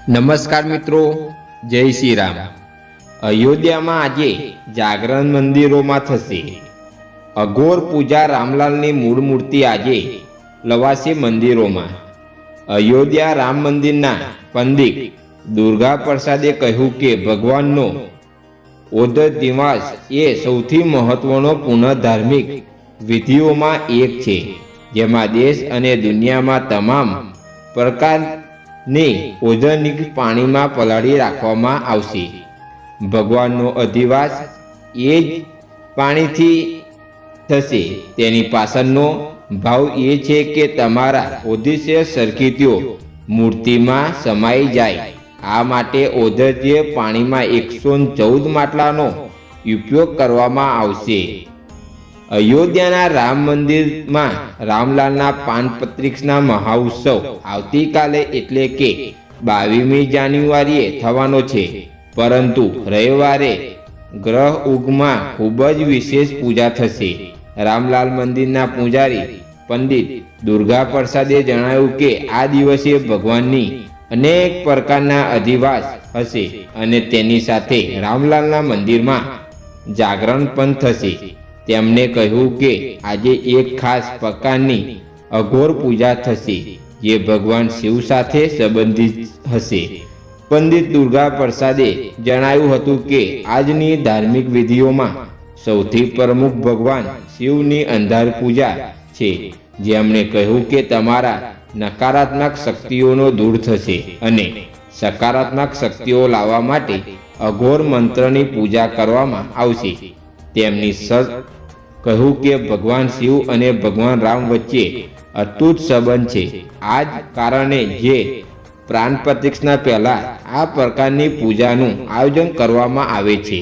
નમસ્કાર મિત્રો, જય શ્રી રામ। અયોધ્યામાં આજે જાગરણ મંદિરોમાં થશે। અઘોર પૂજા રામલાલની મૂળ મૂર્તિ આજે લવાશે મંદિરોમાં। અયોધ્યા રામ મંદિરના પંડિત દુર્ગા પ્રસાદે કહ્યું કે ભગવાનનો ઓદત દિવસ એ સૌથી મહત્વનો પુનઃ ધાર્મિક વિધિઓમાં એક છે, જેમાં દેશ અને દુનિયામાં તમામ પ્રકારની ઓર્ગેનિક પાણીમાં પલાળી રાખવામાં આવશે। ભગવાનનો અધિવાસ એ જ પાણીથી થશે। તેની પાછળનો ભાવ એ છે કે તમારા ઉદ્દેશ્ય સરખીત્યો મૂર્તિમાં સમાઈ જાય। આ માટે ઓદત્ય પાણીમાં 114 માટલાનો ઉપયોગ કરવામાં આવશે। અયોધ્યાના રામ મંદિરમાં રામલાલના પાનપત્રિક્ષના મહાઉત્સવ આવતીકાલે એટલે કે 22મી જાન્યુઆરીએ થવાનો છે, પરંતુ રવિવારે ગ્રહ ઉગમાં ખૂબ જ વિશેષ પૂજા થશે। રામલાલ મંદિરના પૂજારી પંડિત દુર્ગા પ્રસાદે જણાવ્યું કે આ દિવસે ભગવાનની અનેક પ્રકારના અધિવાસ હશે અને તેની સાથે રામલાલના મંદિરમાં જાગરણ પણ થશે। તેમણે કહ્યું કે આજે એક ખાસ પ્રકારની અઘોર પૂજા થશે જે ભગવાન શિવ સાથે સંબંધિત હશે। પંડિત દુર્ગા પ્રસાદે જણાવ્યું હતું કે આજની ધાર્મિક વિધિઓમાં સૌથી પ્રમુખ ભગવાન શિવની અંધાર પૂજા છે, જેમણે કહ્યું કે તમારા નકારાત્મક શક્તિઓનો દૂર થશે અને સકારાત્મક શક્તિઓ લાવવા માટે અઘોર મંત્રની પૂજા કરવામાં આવશે। તેમની કહ્યું કે ભગવાન શિવ અને ભગવાન રામ વચ્ચે અતૂટ સંબંધ છે। આ જ કારણે જે પ્રાણ પ્રતિષ્ઠા પહેલા આ પ્રકારની પૂજાનું આયોજન કરવામાં આવે છે।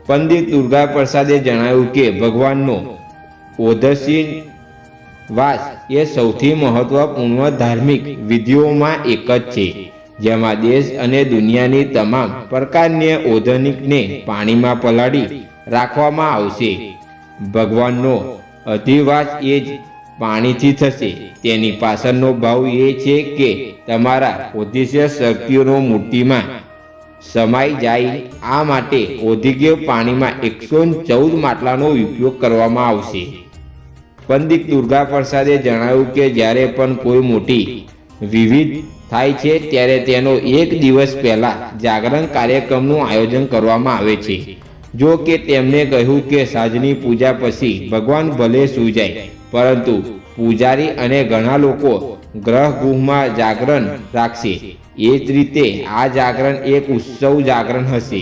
પંડિત દુર્ગા પ્રસાદે જણાવ્યું કે ભગવાનનો ઓદશી વાસ એ સૌથી મહત્વપૂર્ણ ધાર્મિક વિધિઓમાં એક જ છે, જેમાં દેશ અને દુનિયાની તમામ પ્રકારની ઓર્ગેનિકને પાણીમાં પલાળી રાખવામાં આવશે। ભગવાનનો અધિવાસ એ જ પાણીથી થશે। તેની પાછળનો ભાવ એ છે કે તમારા ઉદ્દેશ્ય શક્તિઓનો મૂર્તિમાં સમાઈ જાય। આ માટે ઓદિગ્ય પાણીમાં 114 માટલાનો ઉપયોગ કરવામાં આવશે। પંડિત દુર્ગા પ્રસાદે જણાવ્યું કે જ્યારે પણ કોઈ મોટી વિવિધ થાય છે ત્યારે તેનો એક દિવસ પહેલા જાગરણ કાર્યક્રમનું આયોજન કરવામાં આવે છે। જો કે તેમણે કહ્યું કે સાંજની પૂજા પછી ભગવાન ભલે સૂઈ જાય, પરંતુ પૂજારી અને ઘણા લોકો ગર્ભગૃહમાં જાગરણ રાખશે। એ જ રીતે આ જાગરણ એક ઉત્સવ જાગરણ હશે।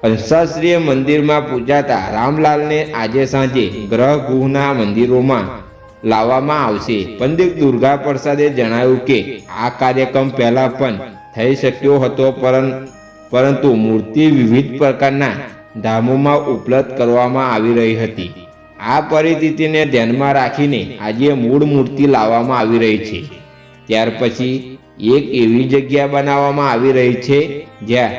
અંશાશ્રય મંદિરમાં પૂજાતા રામલાલને આજે સાંજે ગર્ભગૃહના મંદિરોમાં લાવવામાં આવશે। પંડિત દુર્ગા પ્રસાદે જણાવ્યું કે આ કાર્યક્રમ પહેલા પણ થઈ શક્યો હતો, પરંતુ મૂર્તિ વિવિધ પ્રકારના ધામોમાં ઉપલબ્ધ કરવામાં આવી રહી હતી। આ પરિસ્થિતિને ધ્યાનમાં રાખીને આજે મૂળ મૂર્તિ લાવવામાં આવી રહી છે। ત્યાર પછી એક એવી જગ્યા બનાવવામાં આવી રહી છે જ્યાં